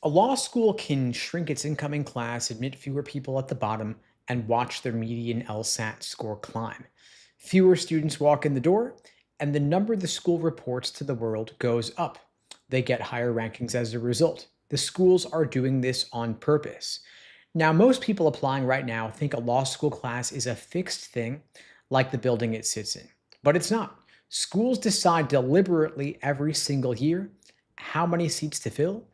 A law school can shrink its incoming class, admit fewer people at the bottom, and watch their median LSAT score climb. Fewer students walk in the door, and the number the school reports to the world goes up. They get higher rankings as a result. The schools are doing this on purpose. Now, most people applying right now think a law school class is a fixed thing, like the building it sits in. But it's not. Schools decide deliberately every single year how many seats to fill,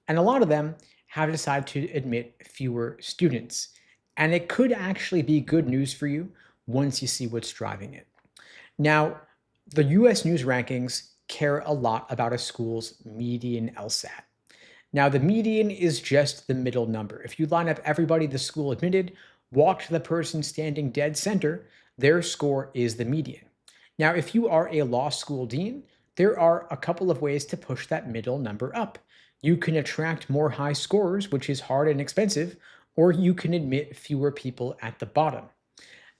and a lot of them have decided to admit fewer students. And it could actually be good news for you once you see what's driving it. Now, the US news rankings care a lot about a school's median LSAT. Now, the median is just the middle number. If you line up everybody the school admitted, walk to the person standing dead center, their score is the median. Now, if you are a law school dean, there are a couple of ways to push that middle number up. You can attract more high scorers, which is hard and expensive, or you can admit fewer people at the bottom.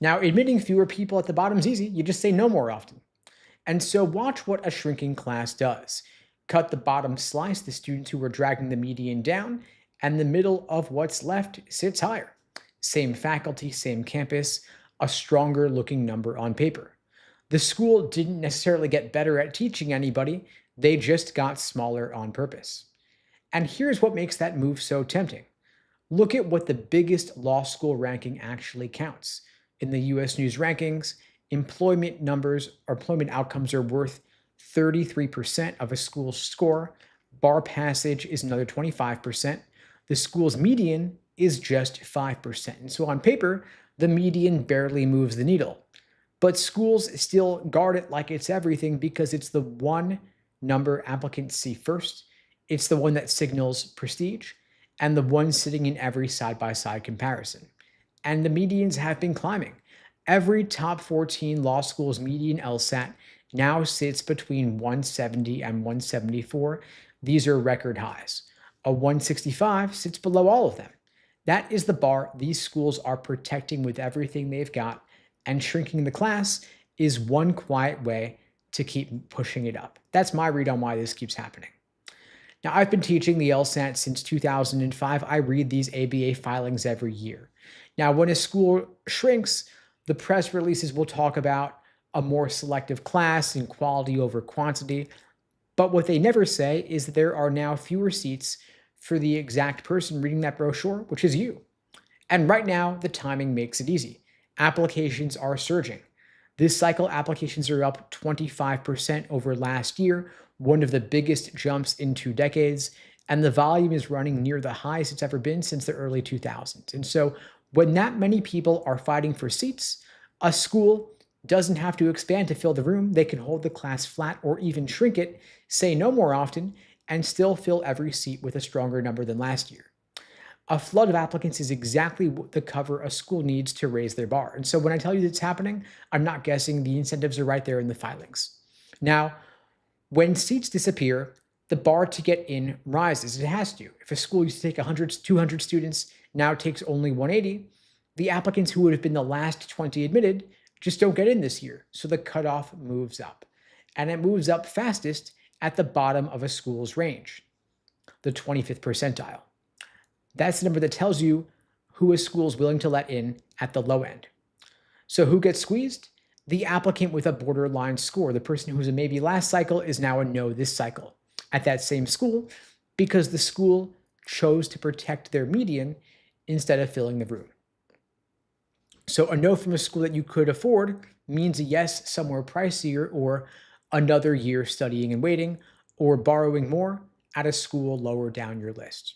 Now, admitting fewer people at the bottom is easy. You just say no more often. And so watch what a shrinking class does. Cut the bottom slice, the students who are dragging the median down, and the middle of what's left sits higher. Same faculty, same campus, a stronger looking number on paper. The school didn't necessarily get better at teaching anybody, they just got smaller on purpose. And here's what makes that move so tempting. Look at what the biggest law school ranking actually counts. In the US News rankings, employment numbers or employment outcomes are worth 33% of a school's score. Bar passage is another 25%. The school's median is just 5%. And so on paper, the median barely moves the needle. But schools still guard it like it's everything because it's the one number applicants see first. It's the one that signals prestige and the one sitting in every side-by-side comparison. And the medians have been climbing. Every top 14 law school's median LSAT now sits between 170 and 174. These are record highs. A 165 sits below all of them. That is the bar these schools are protecting with everything they've got, and shrinking the class is one quiet way to keep pushing it up. That's my read on why this keeps happening. Now, I've been teaching the LSAT since 2005. I read these ABA filings every year. Now, when a school shrinks, the press releases will talk about a more selective class and quality over quantity. But what they never say is that there are now fewer seats for the exact person reading that brochure, which is you. And right now, the timing makes it easy. Applications are surging. This cycle, applications are up 25% over last year, one of the biggest jumps in 2 decades, and the volume is running near the highest it's ever been since the early 2000s. And so when that many people are fighting for seats, a school doesn't have to expand to fill the room. They can hold the class flat or even shrink it, say no more often, and still fill every seat with a stronger number than last year. A flood of applicants is exactly the cover a school needs to raise their bar. And so when I tell you it's happening, I'm not guessing. The incentives are right there in the filings. Now, when seats disappear, the bar to get in rises. It has to. If a school used to take 100, 200 students, now takes only 180, the applicants who would have been the last 20 admitted just don't get in this year. So the cutoff moves up. And it moves up fastest at the bottom of a school's range, the 25th percentile. That's the number that tells you who a school is willing to let in at the low end. So who gets squeezed? The applicant with a borderline score. The person who was a maybe last cycle is now a no this cycle at that same school because the school chose to protect their median instead of filling the room. So a no from a school that you could afford means a yes somewhere pricier or another year studying and waiting or borrowing more at a school lower down your list.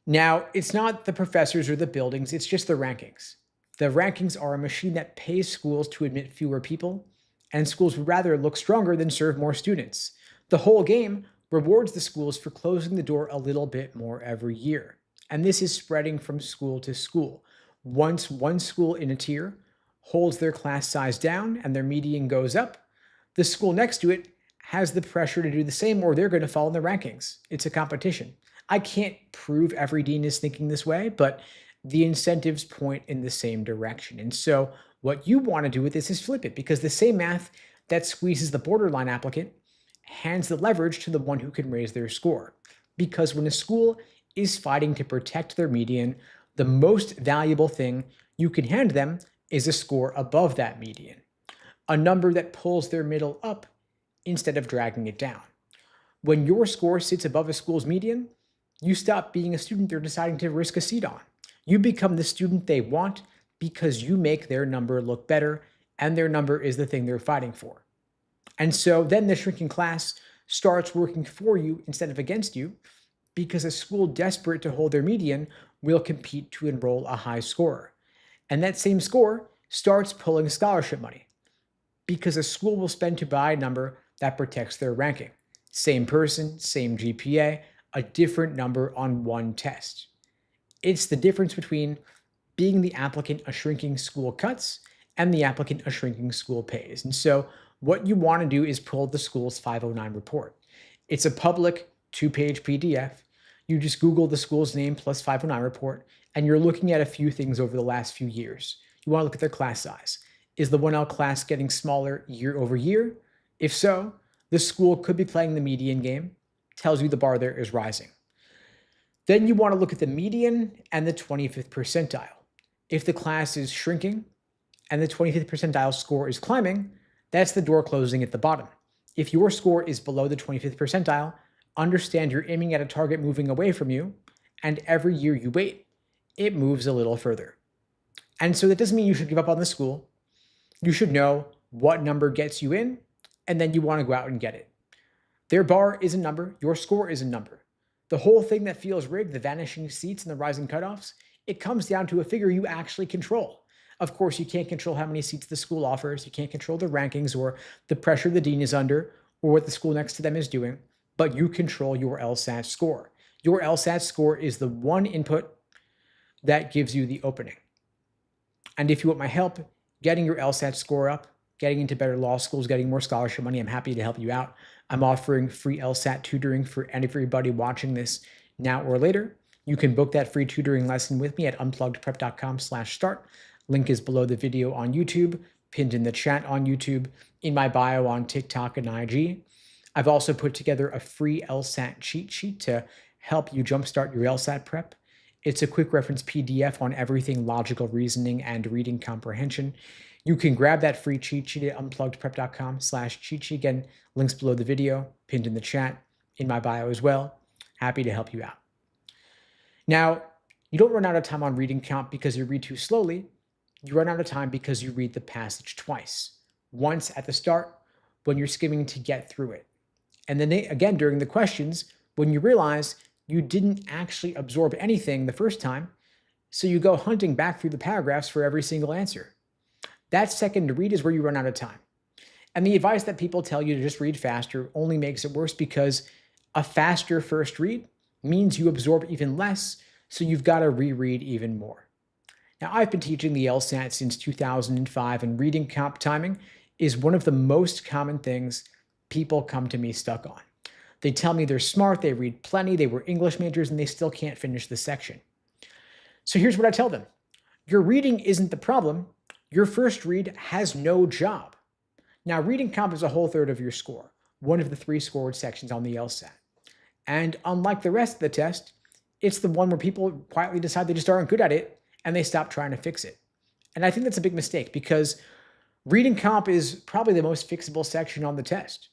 Now, it's not the professors or the buildings, it's just the rankings. The rankings are a machine that pays schools to admit fewer people, and schools would rather look stronger than serve more students. The whole game rewards the schools for closing the door a little bit more every year. And this is spreading from school to school. Once one school in a tier holds their class size down and their median goes up, the school next to it has the pressure to do the same or they're going to fall in the rankings. It's a competition. I can't prove every dean is thinking this way, but the incentives point in the same direction. And so what you want to do with this is flip it, because the same math that squeezes the borderline applicant hands the leverage to the one who can raise their score. because when a school is fighting to protect their median, the most valuable thing you can hand them is a score above that median, a number that pulls their middle up instead of dragging it down. When your score sits above a school's median, you stop being a student they're deciding to risk a seat on. You become the student they want because you make their number look better, and their number is the thing they're fighting for. And so then the shrinking class starts working for you instead of against you, because a school desperate to hold their median will compete to enroll a high scorer. And that same score starts pulling scholarship money, because a school will spend to buy a number that protects their ranking. Same person, same GPA, a different number on one test. It's the difference between being the applicant a shrinking school cuts and the applicant a shrinking school pays. And so what you want to do is pull the school's 509 report. It's a public 2-page PDF. You just Google the school's name plus 509 report, and you're looking at a few things over the last few years. You want to look at their class size. Is the 1L class getting smaller year over year? If so, the school could be playing the median game. Tells you the bar there is rising. Then you want to look at the median and the 25th percentile. If the class is shrinking and the 25th percentile score is climbing, that's the door closing at the bottom. If your score is below the 25th percentile, understand you're aiming at a target moving away from you, and every year you wait, it moves a little further. And so that doesn't mean you should give up on the school. You should know what number gets you in, and then you want to go out and get it. Their bar is a number, your score is a number. The whole thing that feels rigged, the vanishing seats and the rising cutoffs, it comes down to a figure you actually control. Of course, you can't control how many seats the school offers, you can't control the rankings or the pressure the dean is under or what the school next to them is doing, but you control your LSAT score. Your LSAT score is the one input that gives you the opening. And if you want my help getting your LSAT score up, getting into better law schools, getting more scholarship money, I'm happy to help you out. I'm offering free LSAT tutoring for everybody watching this now or later. You can book that free tutoring lesson with me at unpluggedprep.com/start. Link is below the video on YouTube, pinned in the chat on YouTube, in my bio on TikTok and IG. I've also put together a free LSAT cheat sheet to help you jumpstart your LSAT prep. It's a quick reference PDF on everything logical reasoning and reading comprehension. You can grab that free cheat sheet at unpluggedprep.com/cheat sheet. Again, links below the video, pinned in the chat, in my bio as well. Happy to help you out. Now, you don't run out of time on reading comp because you read too slowly. You run out of time because you read the passage twice. Once at the start, when you're skimming to get through it. And then again during the questions, when you realize you didn't actually absorb anything the first time, so you go hunting back through the paragraphs for every single answer. That second read is where you run out of time. And the advice that people tell you to just read faster only makes it worse, because a faster first read means you absorb even less, so you've got to reread even more. Now, I've been teaching the LSAT since 2005, and reading comp timing is one of the most common things people come to me stuck on. They tell me they're smart, they read plenty, they were English majors, and they still can't finish the section. So here's what I tell them. Your reading isn't the problem. Your first read has no job. Now, reading comp is a whole third of your score, one of the 3 scored sections on the LSAT. And unlike the rest of the test, it's the one where people quietly decide they just aren't good at it, and they stop trying to fix it. And I think that's a big mistake, because reading comp is probably the most fixable section on the test.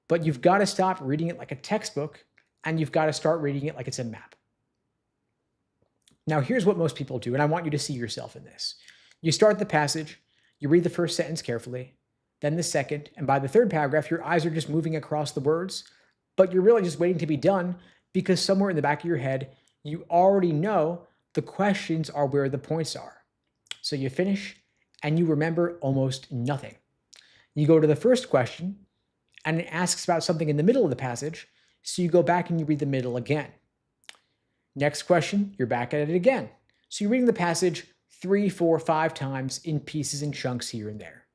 But you've got to stop reading it like a textbook, and you've got to start reading it like it's a map. Now, here's what most people do, and I want you to see yourself in this. You start the passage, you read the first sentence carefully, then the second, and by the third paragraph, your eyes are just moving across the words, but you're really just waiting to be done, because somewhere in the back of your head, you already know the questions are where the points are. So you finish, and you remember almost nothing. You go to the first question, and it asks about something in the middle of the passage, so you go back and you read the middle again. Next question, you're back at it again. So you're reading the passage 3, 4, 5 times in pieces and chunks here and there.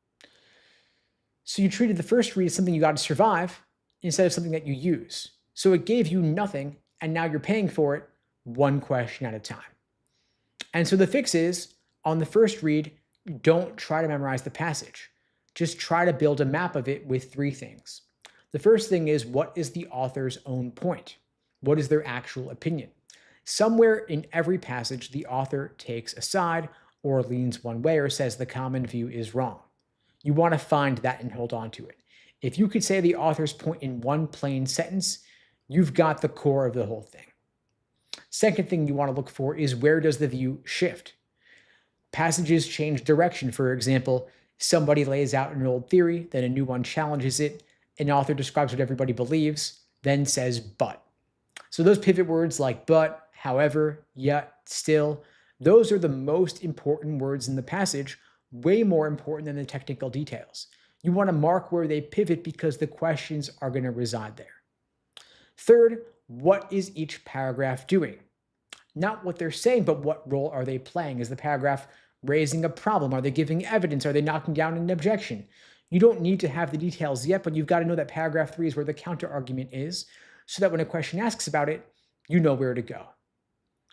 So you treated the first read as something you got to survive instead of something that you use. So it gave you nothing, and now you're paying for it one question at a time. And so the fix is, on the first read, don't try to memorize the passage. Just try to build a map of it with 3 things. The first thing is, what is the author's own point? What is their actual opinion? Somewhere in every passage, the author takes a side or leans one way or says the common view is wrong. You want to find that and hold on to it. If you could say the author's point in one plain sentence, you've got the core of the whole thing. Second thing you want to look for is, where does the view shift? Passages change direction. For example, somebody lays out an old theory, then a new one challenges it. An author describes what everybody believes, then says but. So those pivot words like but, however, yet, still, those are the most important words in the passage, way more important than the technical details. You want to mark where they pivot because the questions are going to reside there. Third, what is each paragraph doing? Not what they're saying, but what role are they playing? Is the paragraph raising a problem? Are they giving evidence? Are they knocking down an objection? You don't need to have the details yet, but you've got to know that paragraph 3 is where the counter argument is, so that when a question asks about it, you know where to go.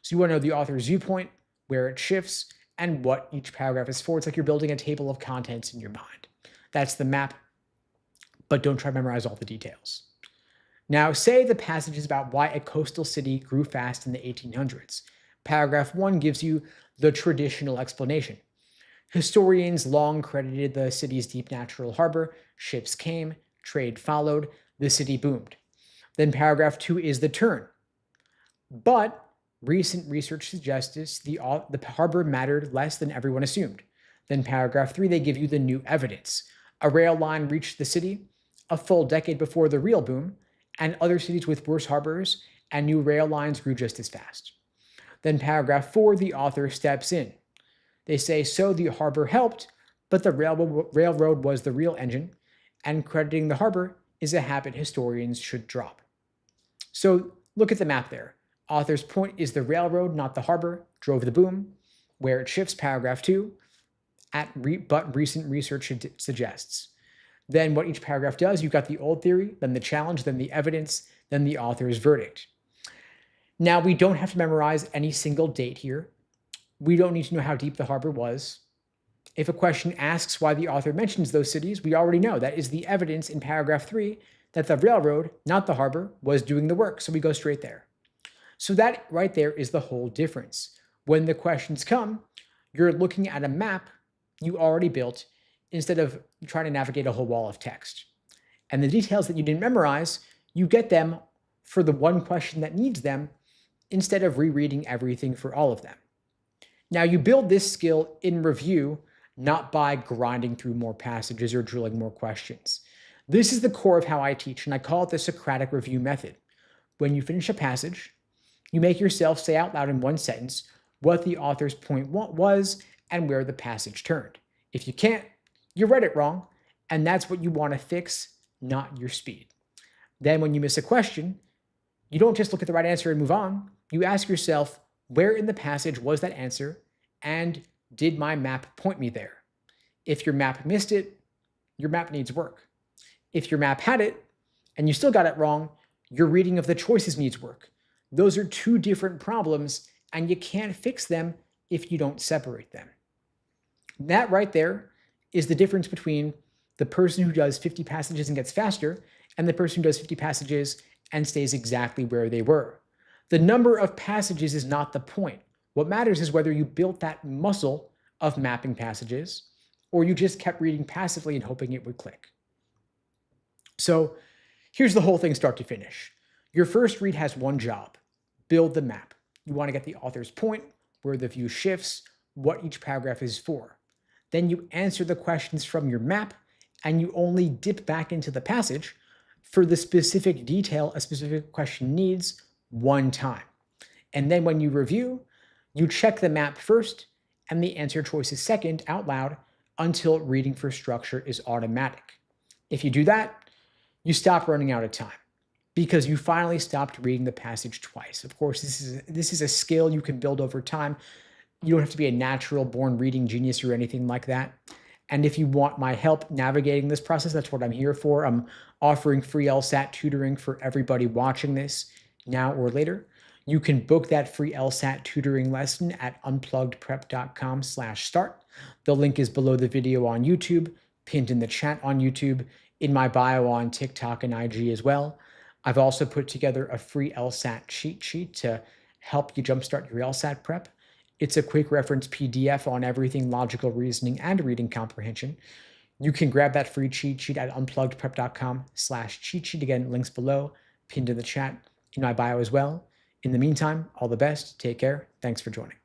So you want to know the author's viewpoint, where it shifts, and what each paragraph is for. It's like you're building a table of contents in your mind. That's the map, but don't try to memorize all the details. Now, say the passage is about why a coastal city grew fast in the 1800s. Paragraph 1 gives you the traditional explanation. Historians long credited the city's deep natural harbor. Ships came, trade followed, the city boomed. Then paragraph 2 is the turn. But recent research suggests the harbor mattered less than everyone assumed. Then paragraph 3, they give you the new evidence. A rail line reached the city a full decade before the real boom, and other cities with worse harbors and new rail lines grew just as fast. Then paragraph 4, the author steps in. They say, so the harbor helped, but the railroad was the real engine, and crediting the harbor is a habit historians should drop. So look at the map there. Author's point is the railroad, not the harbor, drove the boom. Where it shifts, paragraph 2, but recent research suggests. Then what each paragraph does, you've got the old theory, then the challenge, then the evidence, then the author's verdict. Now, we don't have to memorize any single date here. We don't need to know how deep the harbor was. If a question asks why the author mentions those cities, we already know that is the evidence in paragraph 3 that the railroad, not the harbor, was doing the work. So we go straight there. So that right there is the whole difference. When the questions come, you're looking at a map you already built instead of trying to navigate a whole wall of text. And the details that you didn't memorize, you get them for the one question that needs them instead of rereading everything for all of them. Now, you build this skill in review, not by grinding through more passages or drilling more questions. This is the core of how I teach, and I call it the Socratic review method. When you finish a passage, you make yourself say out loud in one sentence what the author's point was and where the passage turned. If you can't, you read it wrong, and that's what you want to fix, not your speed. Then when you miss a question, you don't just look at the right answer and move on. You ask yourself, where in the passage was that answer, and did my map point me there? If your map missed it, your map needs work. If your map had it, and you still got it wrong, your reading of the choices needs work. Those are two different problems, and you can't fix them if you don't separate them. That right there is the difference between the person who does 50 passages and gets faster and the person who does 50 passages and stays exactly where they were. The number of passages is not the point. What matters is whether you built that muscle of mapping passages or you just kept reading passively and hoping it would click. So here's the whole thing start to finish. Your first read has one job: build the map. You want to get the author's point, where the view shifts, what each paragraph is for. Then you answer the questions from your map, and you only dip back into the passage for the specific detail a specific question needs one time. And then when you review, you check the map first and the answer choices second out loud until reading for structure is automatic. If you do that, you stop running out of time because you finally stopped reading the passage twice. Of course, this is a skill you can build over time. You don't have to be a natural born reading genius or anything like that. And if you want my help navigating this process, that's what I'm here for. I'm offering free LSAT tutoring for everybody watching this now or later. You can book that free LSAT tutoring lesson at unpluggedprep.com/start. The link is below the video on YouTube, pinned in the chat on YouTube, in my bio on TikTok and IG as well. I've also put together a free LSAT cheat sheet to help you jumpstart your LSAT prep. It's a quick reference PDF on everything logical reasoning and reading comprehension. You can grab that free cheat sheet at unpluggedprep.com/cheat sheet. Again, links below, pinned in the chat, in my bio as well. In the meantime, all the best. Take care. Thanks for joining.